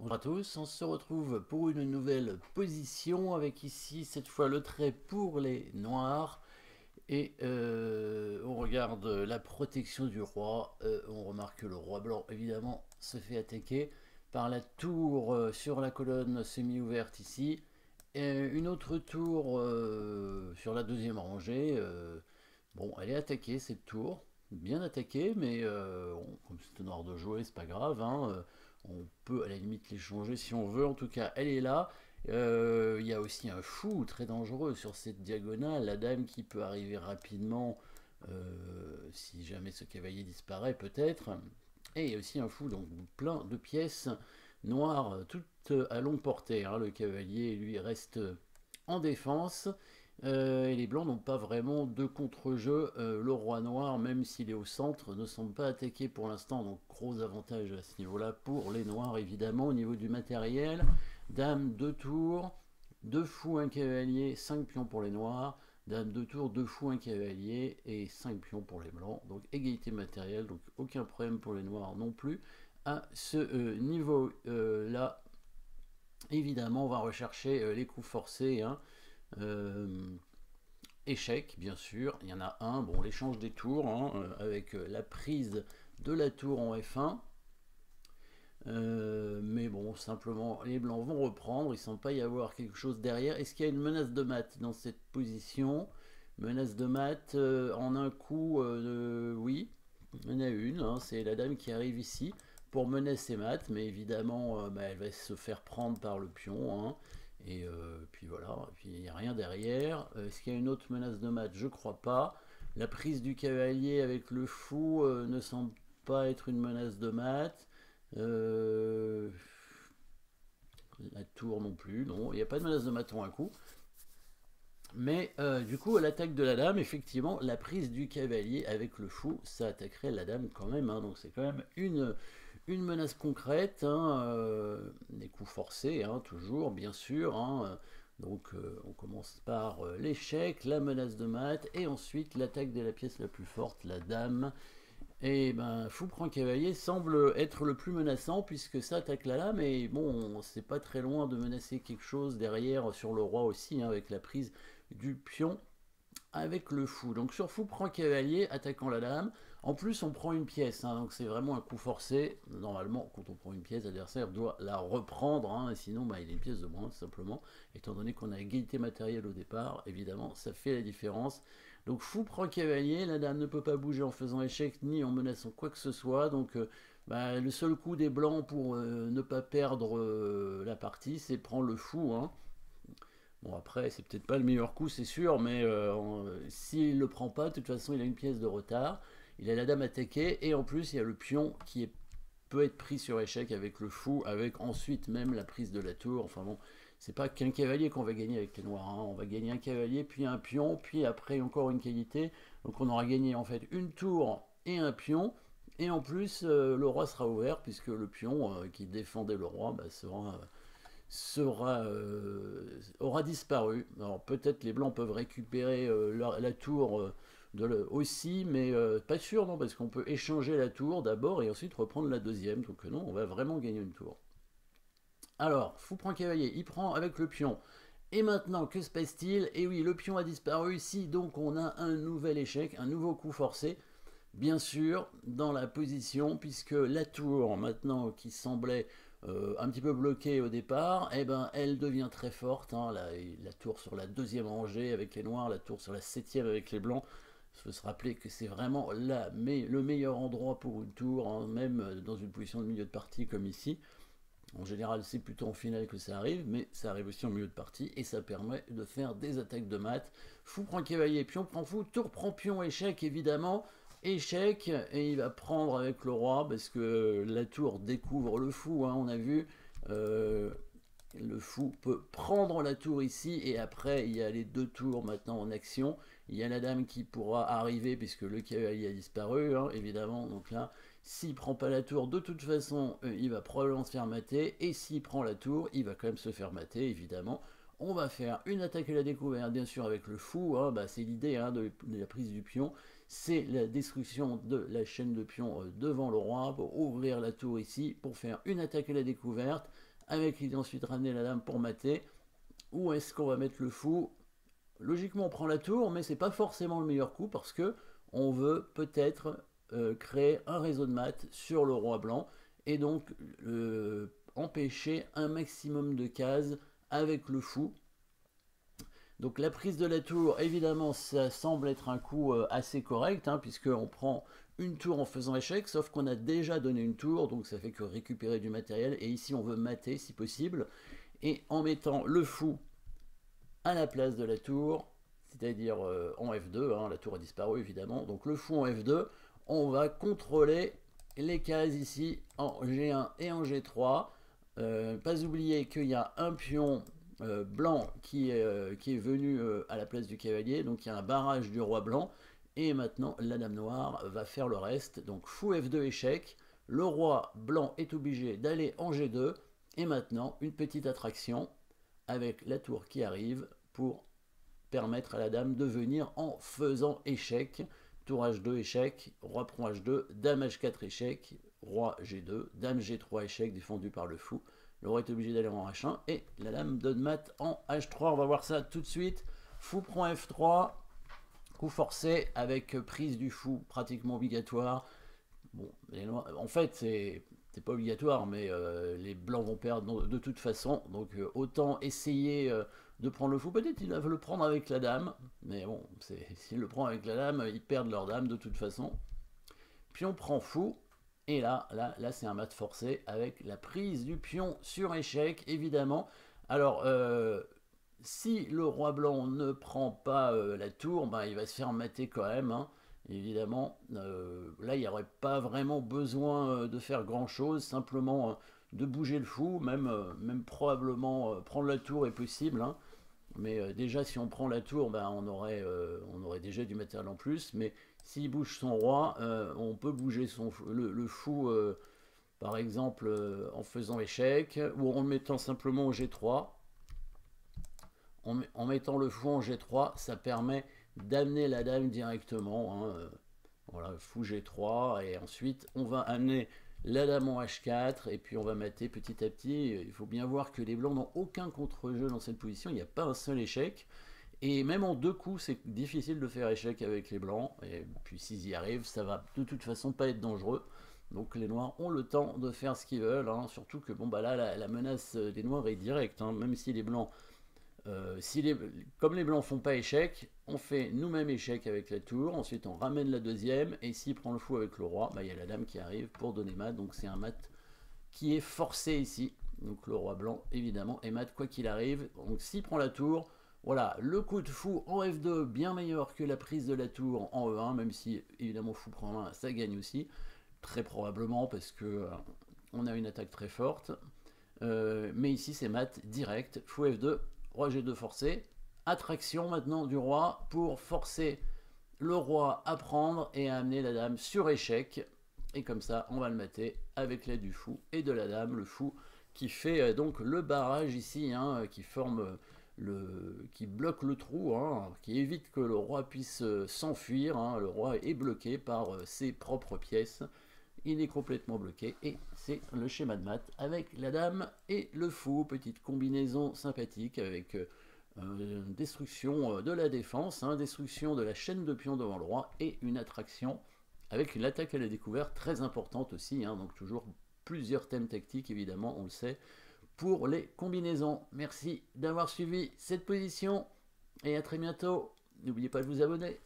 Bonjour à tous, on se retrouve pour une nouvelle position avec ici cette fois le trait pour les noirs et on regarde la protection du roi. On remarque que le roi blanc évidemment se fait attaquer par la tour sur la colonne semi-ouverte ici et une autre tour sur la deuxième rangée. Bon, elle est attaquée cette tour, bien attaquée, mais comme c'est noir de jouer, c'est pas grave, hein, on peut à la limite les changer si on veut. En tout cas, elle est là. Il y a aussi un fou très dangereux sur cette diagonale, la dame qui peut arriver rapidement si jamais ce cavalier disparaît peut-être. Et il y a aussi un fou, donc plein de pièces noires, toutes à longue portée, hein. Le cavalier, lui, reste en défense. Et les blancs n'ont pas vraiment de contre-jeu. Le roi noir, même s'il est au centre, ne semble pas attaqué pour l'instant. Donc gros avantage à ce niveau-là pour les noirs, évidemment, au niveau du matériel. Dame, 2 tours, 2 fous, 1 cavalier, 5 pions pour les noirs. Dame, 2 tours, 2 fous, 1 cavalier et 5 pions pour les blancs. Donc égalité matérielle, donc aucun problème pour les noirs non plus. À ce niveau-là, évidemment, on va rechercher les coups forcés, hein. Échec, bien sûr, il y en a un. Bon, l'échange des tours, hein, avec la prise de la tour en F1. Mais bon, simplement, les blancs vont reprendre. Il ne semble pas y avoir quelque chose derrière. Est-ce qu'il y a une menace de mat dans cette position? Menace de mat en un coup, oui, il y en a une, hein. C'est la dame qui arrive ici pour menacer mat, mais évidemment, bah, elle va se faire prendre par le pion, hein. Et puis voilà, et puis il n'y a rien derrière. Est-ce qu'il y a une autre menace de mat? Je crois pas. La prise du cavalier avec le fou ne semble pas être une menace de mat. Euh, la tour non plus, non, il n'y a pas de menace de mat en un coup. Mais du coup, à l'attaque de la dame, effectivement, la prise du cavalier avec le fou, ça attaquerait la dame quand même, hein. Donc c'est quand même une menace concrète, hein, des coups forcés, hein, toujours, bien sûr, hein. Donc on commence par l'échec, la menace de mat, et ensuite l'attaque de la pièce la plus forte, la dame. Et ben, fou prend cavalier semble être le plus menaçant puisque ça attaque la lame, et bon, c'est pas très loin de menacer quelque chose derrière sur le roi aussi, hein, avec la prise du pion avec le fou. Donc sur fou prend cavalier, attaquant la dame. En plus, on prend une pièce, hein, donc c'est vraiment un coup forcé. Normalement, quand on prend une pièce, l'adversaire doit la reprendre, hein, sinon bah, il a une pièce de moins, tout simplement. Étant donné qu'on a égalité matérielle au départ, évidemment, ça fait la différence. Donc fou prend cavalier, la dame ne peut pas bouger en faisant échec ni en menaçant quoi que ce soit. Donc bah, le seul coup des blancs pour ne pas perdre la partie, c'est prendre le fou, hein. Bon, après, c'est peut-être pas le meilleur coup, c'est sûr, mais s'il le prend pas, de toute façon, il a une pièce de retard. Il a la dame attaquée, et en plus, il y a le pion qui peut être pris sur échec avec le fou, avec ensuite même la prise de la tour. Enfin bon, c'est pas qu'un cavalier qu'on va gagner avec les noirs, hein. On va gagner un cavalier, puis un pion, puis après encore une qualité. Donc on aura gagné en fait une tour et un pion. Et en plus, le roi sera ouvert, puisque le pion qui défendait le roi bah, aura disparu. Alors peut-être les blancs peuvent récupérer la tour aussi, mais pas sûr, non, parce qu'on peut échanger la tour d'abord et ensuite reprendre la deuxième. Donc non, on va vraiment gagner une tour. Alors, fou prend cavalier, il prend avec le pion. Et maintenant, que se passe-t-il? Et oui, le pion a disparu ici, donc on a un nouvel échec, un nouveau coup forcé. Bien sûr, dans la position, puisque la tour, maintenant, qui semblait un petit peu bloquée au départ, eh ben, elle devient très forte, hein. La tour sur la deuxième rangée avec les noirs, la tour sur la septième avec les blancs. Il faut se rappeler que c'est vraiment le meilleur endroit pour une tour, hein, même dans une position de milieu de partie comme ici. En général, c'est plutôt en finale que ça arrive, mais ça arrive aussi en milieu de partie, et ça permet de faire des attaques de maths. Fou prend cavalier, pion prend fou, tour prend pion, échec évidemment. Échec, et il va prendre avec le roi, parce que la tour découvre le fou, hein, on a vu. Le fou peut prendre la tour ici, et après il y a les deux tours maintenant en action. Il y a la dame qui pourra arriver puisque le cavalier a disparu, hein, évidemment. Donc là, s'il prend pas la tour, de toute façon, il va probablement se faire mater. Et s'il prend la tour, il va quand même se faire mater, évidemment. On va faire une attaque à la découverte, bien sûr, avec le fou, hein. Bah, c'est l'idée, hein, de la prise du pion. C'est la destruction de la chaîne de pions devant le roi pour ouvrir la tour ici, pour faire une attaque à la découverte avec l'idée ensuite de ramener la dame pour mater. Où est-ce qu'on va mettre le fou? Logiquement, on prend la tour, mais c'est pas forcément le meilleur coup parce que on veut peut-être créer un réseau de maths sur le roi blanc et donc empêcher un maximum de cases avec le fou. Donc la prise de la tour, évidemment, ça semble être un coup assez correct, hein, puisqu'on prend une tour en faisant échec, sauf qu'on a déjà donné une tour, donc ça fait que récupérer du matériel, et ici on veut mater si possible, et en mettant le fou à la place de la tour, c'est-à-dire en F2, hein, la tour a disparu évidemment, donc le fou en F2, on va contrôler les cases ici en G1 et en G3. Pas oublier qu'il y a un pion blanc qui est venu à la place du cavalier, donc il y a un barrage du roi blanc, et maintenant la dame noire va faire le reste, donc fou F2 échec, le roi blanc est obligé d'aller en G2, et maintenant une petite attraction avec la tour qui arrive pour permettre à la dame de venir en faisant échec. Tour H2 échec, roi prend H2, dame H4 échec, roi G2, dame G3 échec défendu par le fou. Le roi est obligé d'aller en H1 et la dame donne mat en H3. On va voir ça tout de suite. Fou prend F3, coup forcé avec prise du fou pratiquement obligatoire. Bon, en fait, c'est pas obligatoire, mais les blancs vont perdre de toute façon. Donc autant essayer de prendre le fou. Peut-être qu'ils doivent le prendre avec la dame, mais bon, s'ils le prennent avec la dame, ils perdent leur dame de toute façon. Puis on prend fou, et là c'est un mat forcé avec la prise du pion sur échec, évidemment. Alors, si le roi blanc ne prend pas la tour, ben, il va se faire mater quand même, hein, évidemment. Là, il n'y aurait pas vraiment besoin de faire grand-chose, simplement de bouger le fou, même probablement prendre la tour est possible, hein. Mais déjà, si on prend la tour, ben, on aurait déjà du matériel en plus. Mais s'il bouge son roi, on peut bouger le fou, par exemple, en faisant échec, ou en le mettant simplement au G3. En mettant le fou en G3, ça permet d'amener la dame directement, hein, voilà, fou G3, et ensuite on va amener la dame en H4, et puis on va mater petit à petit. Il faut bien voir que les blancs n'ont aucun contre-jeu dans cette position, il n'y a pas un seul échec, et même en deux coups, c'est difficile de faire échec avec les blancs, et puis s'ils y arrivent, ça va de toute façon pas être dangereux. Donc les noirs ont le temps de faire ce qu'ils veulent, hein, surtout que bon, bah là, la menace des noirs est directe, hein, même si les blancs comme les blancs font pas échec, on fait nous-mêmes échec avec la tour, ensuite on ramène la deuxième, et s'il prend le fou avec le roi, bah, il y a la dame qui arrive pour donner mat, donc c'est un mat qui est forcé ici. Donc le roi blanc, évidemment, est mat quoi qu'il arrive. Donc s'il prend la tour, voilà, le coup de fou en F2, bien meilleur que la prise de la tour en E1, même si évidemment fou prend 1, ça gagne aussi, très probablement parce que on a une attaque très forte. Mais ici c'est mat direct, fou F2, roi G2 forcé, attraction maintenant du roi pour forcer le roi à prendre et à amener la dame sur échec, et comme ça on va le mater avec l'aide du fou et de la dame, le fou qui fait donc le barrage ici, hein, qui forme qui bloque le trou, hein, qui évite que le roi puisse s'enfuir, hein. Le roi est bloqué par ses propres pièces, il est complètement bloqué, et c'est le schéma de mat avec la dame et le fou. Petite combinaison sympathique avec destruction de la défense, hein, destruction de la chaîne de pions devant le roi, et une attraction avec une attaque à la découverte très importante aussi, hein, donc toujours plusieurs thèmes tactiques évidemment, on le sait, pour les combinaisons. Merci d'avoir suivi cette position, et à très bientôt. N'oubliez pas de vous abonner.